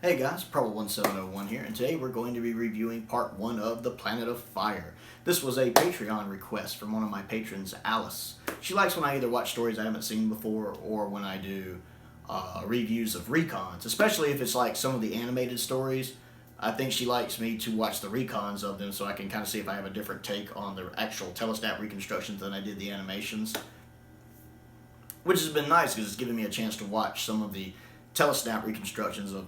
Hey guys, Prowl 1701 here, and today we're going to be reviewing part 1 of The Planet of Fire. This was a Patreon request from one of my patrons, Alice. She likes when I either watch stories I haven't seen before or when I do reviews of recons, especially if it's like some of the animated stories. I think she likes me to watch the recons of them so I can kind of see if I have a different take on the actual telestat reconstructions than I did the animations. Which has been nice because it's given me a chance to watch some of the telestat reconstructions of...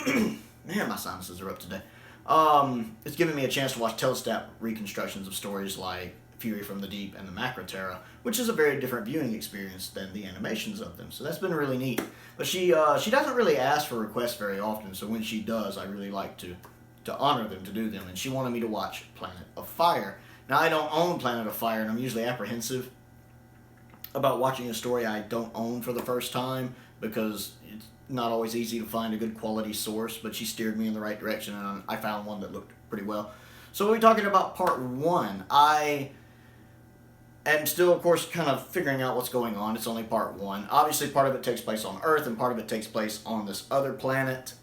Man, my sinuses are up today. It's given me a chance to watch telestat reconstructions of stories like Fury from the Deep and the Macroterra, which is a very different viewing experience than the animations of them. So that's been really neat. But she doesn't really ask for requests very often, so when she does, I really like to honor them, to do them. And she wanted me to watch Planet of Fire. Now, I don't own Planet of Fire, and I'm usually apprehensive about watching a story I don't own for the first time, because it's not always easy to find a good quality source, but she steered me in the right direction, and I found one that looked pretty well. So we'll be talking about part 1. I am still, of course, kind of figuring out what's going on. It's only part 1. Obviously, part of it takes place on Earth, and part of it takes place on this other planet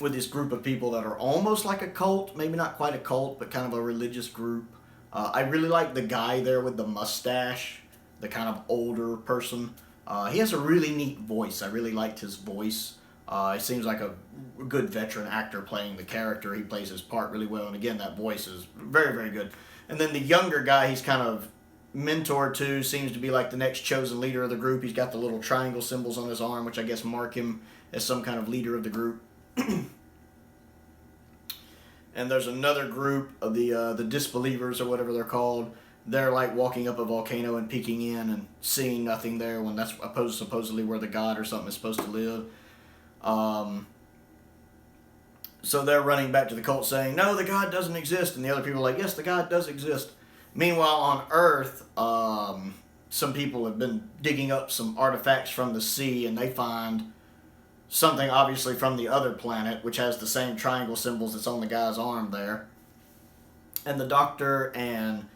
with this group of people that are almost like a cult. Maybe not quite a cult, but kind of a religious group. I really like the guy there with the mustache, the kind of older person. He has a really neat voice. I really liked his voice. He seems like a good veteran actor playing the character. He plays his part really well, and again, that voice is very, very good. And then the younger guy he's kind of mentored to seems to be like the next chosen leader of the group. He's got the little triangle symbols on his arm, which I guess mark him as some kind of leader of the group. And there's another group of the disbelievers, or whatever they're called. They're like walking up a volcano and peeking in and seeing nothing there when that's supposedly where the god or something is supposed to live. So they're running back to the cult saying, no, the god doesn't exist. And the other people are like, yes, the god does exist. Meanwhile, on Earth, some people have been digging up some artifacts from the sea, and they find something obviously from the other planet, which has the same triangle symbols that's on the guy's arm there. And the Doctor and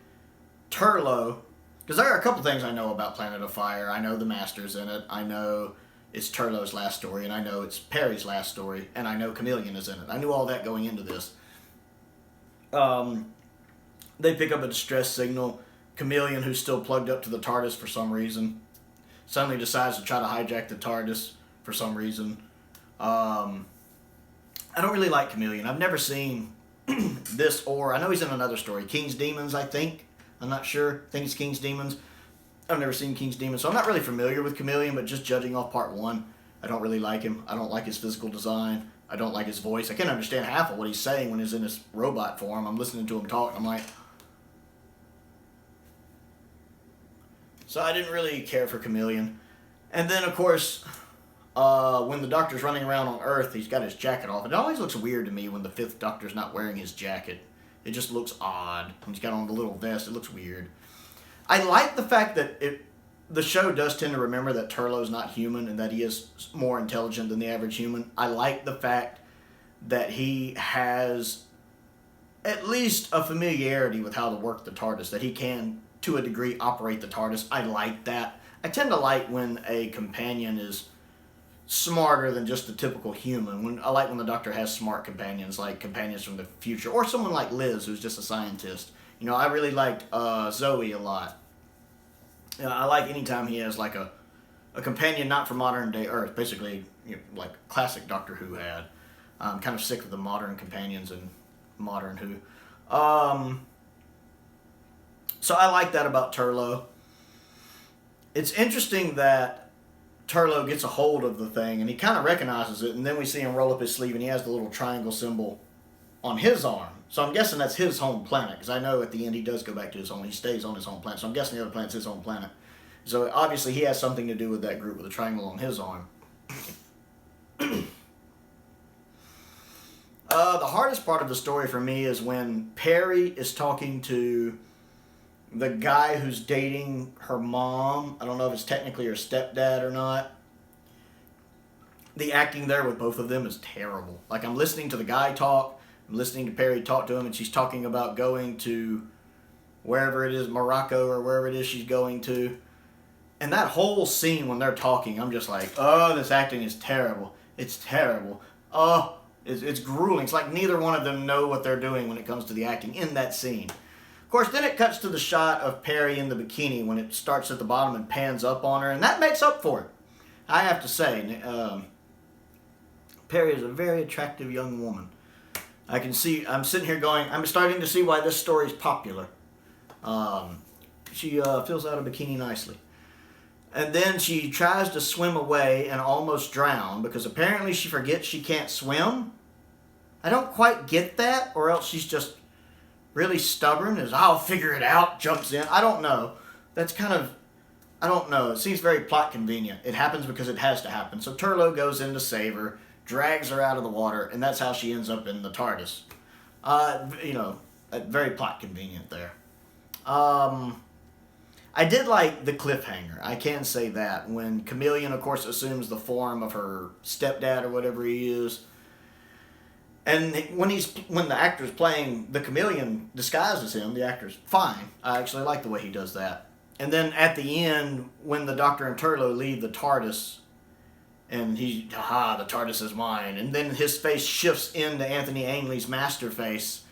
Turlo, because there are a couple things I know about Planet of Fire. I know the Master's in it. I know it's Turlo's last story, and I know it's Perry's last story, and I know Chameleon is in it. I knew all that going into this. They pick up a distress signal. Chameleon, who's still plugged up to the TARDIS for some reason, suddenly decides to try to hijack the TARDIS for some reason. I don't really like Chameleon. I've never seen this, or I know he's in another story, King's Demons, I think. I'm not sure. I think it's King's Demons. I've never seen King's Demons, so I'm not really familiar with Chameleon, but just judging off part 1, I don't really like him. I don't like his physical design. I don't like his voice. I can't understand half of what he's saying when he's in his robot form. I'm listening to him talk, and I'm like... So I didn't really care for Chameleon. And then, of course, when the Doctor's running around on Earth, he's got his jacket off. It always looks weird to me when the 5th Doctor's not wearing his jacket. It just looks odd. When he's got on the little vest, it looks weird. I like the fact that the show does tend to remember that Turlo's not human and that he is more intelligent than the average human. I like the fact that he has at least a familiarity with how to work the TARDIS, that he can, to a degree, operate the TARDIS. I like that. I tend to like when a companion is smarter than just the typical human. I like when the Doctor has smart companions, like companions from the future, or someone like Liz, who's just a scientist. You know, I really liked Zoe a lot. I like anytime he has like a companion not from modern day Earth, basically, you know, like classic Doctor Who had. I'm kind of sick of the modern companions in modern Who. So I like that about Turlo. It's interesting that Turlo gets a hold of the thing, and he kind of recognizes it, and then we see him roll up his sleeve, and he has the little triangle symbol on his arm. So I'm guessing that's his home planet, because I know at the end he does go back to his home. He stays on his home planet, so I'm guessing the other planet's his home planet. So obviously he has something to do with that group with a triangle on his arm. The hardest part of the story for me is when Perry is talking to the guy who's dating her mom. I don't know if it's technically her stepdad or not. The acting there with both of them is terrible. Like, I'm listening to the guy talk, I'm listening to Perry talk to him, and she's talking about going to wherever it is, Morocco or wherever it is she's going to. And that whole scene when they're talking, I'm just like, oh, this acting is terrible. It's terrible. Oh, it's grueling. It's like neither one of them know what they're doing when it comes to the acting in that scene. Of course, then it cuts to the shot of Perry in the bikini when it starts at the bottom and pans up on her, and that makes up for it. I have to say, Perry is a very attractive young woman. I can see, I'm sitting here going, I'm starting to see why this story is popular. She fills out a bikini nicely. And then she tries to swim away and almost drown because apparently she forgets she can't swim. I don't quite get that, or else she's just really stubborn, as I'll figure it out, jumps in. I don't know. That's kind of, I don't know. It seems very plot convenient. It happens because it has to happen. So Turlough goes in to save her, drags her out of the water, and that's how she ends up in the TARDIS. Very plot convenient there. I did like the cliffhanger. I can say that. When Chameleon, of course, assumes the form of her stepdad or whatever he is. And when the actor's playing the Chameleon disguises him, the actor's fine. I actually like the way he does that. And then at the end, when the Doctor and Turlough leave the TARDIS, and the TARDIS is mine. And then his face shifts into Anthony Ainley's master face.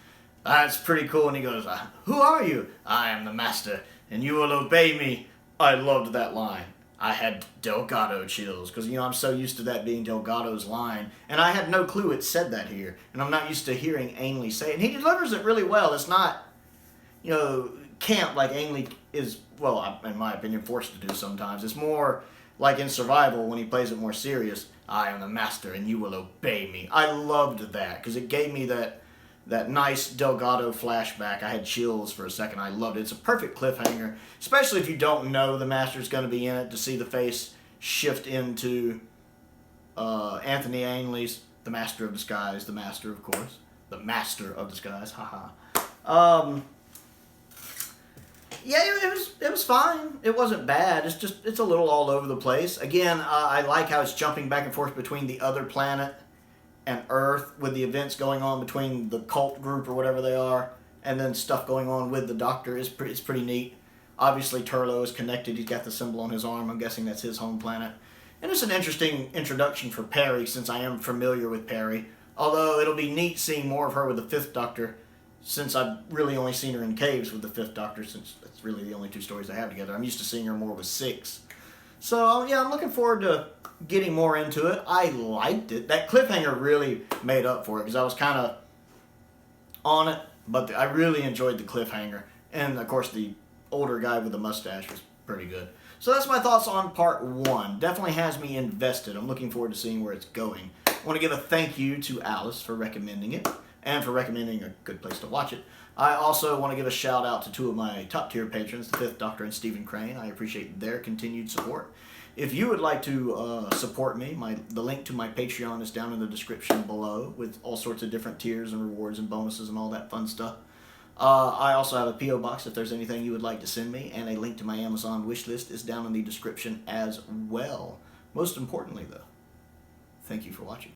That's pretty cool. And he goes, who are you? I am the master, and you will obey me. I loved that line. I had Delgado chills, because, I'm so used to that being Delgado's line. And I had no clue it said that here. And I'm not used to hearing Ainley say it. And he delivers it really well. It's not, camp like Ainley is, well, in my opinion, forced to do sometimes. It's more like in Survival when he plays it more serious. I am the master, and you will obey me. I loved that, because it gave me that nice Delgado flashback. I had chills for a second. I loved it. It's a perfect cliffhanger, especially if you don't know the Master's going to be in it, to see the face shift into Anthony Ainley's, the Master of Disguise, the Master, of course. The Master of Disguise, haha. Yeah, it was fine. It wasn't bad. It's a little all over the place. Again, I like how it's jumping back and forth between the other planet and Earth, with the events going on between the cult group or whatever they are, and then stuff going on with the Doctor. It's pretty neat. Obviously, Turlough is connected. He's got the symbol on his arm. I'm guessing that's his home planet. And it's an interesting introduction for Perry, since I am familiar with Perry. Although it'll be neat seeing more of her with the Fifth Doctor, since I've really only seen her in caves with the Fifth Doctor, since that's really the only two stories I have together. I'm used to seeing her more with Six. So, yeah, I'm looking forward to getting more into it. I liked it. That cliffhanger really made up for it, because I was kind of on it, but I really enjoyed the cliffhanger. And, of course, the older guy with the mustache was pretty good. So that's my thoughts on part 1. Definitely has me invested. I'm looking forward to seeing where it's going. I want to give a thank you to Alice for recommending it, and for recommending a good place to watch it. I also want to give a shout out to 2 of my top tier patrons, the Fifth Doctor and Stephen Crane. I appreciate their continued support. If you would like to support me, the link to my Patreon is down in the description below, with all sorts of different tiers and rewards and bonuses and all that fun stuff. I also have a P.O. box if there's anything you would like to send me, and a link to my Amazon wishlist is down in the description as well. Most importantly, though, thank you for watching.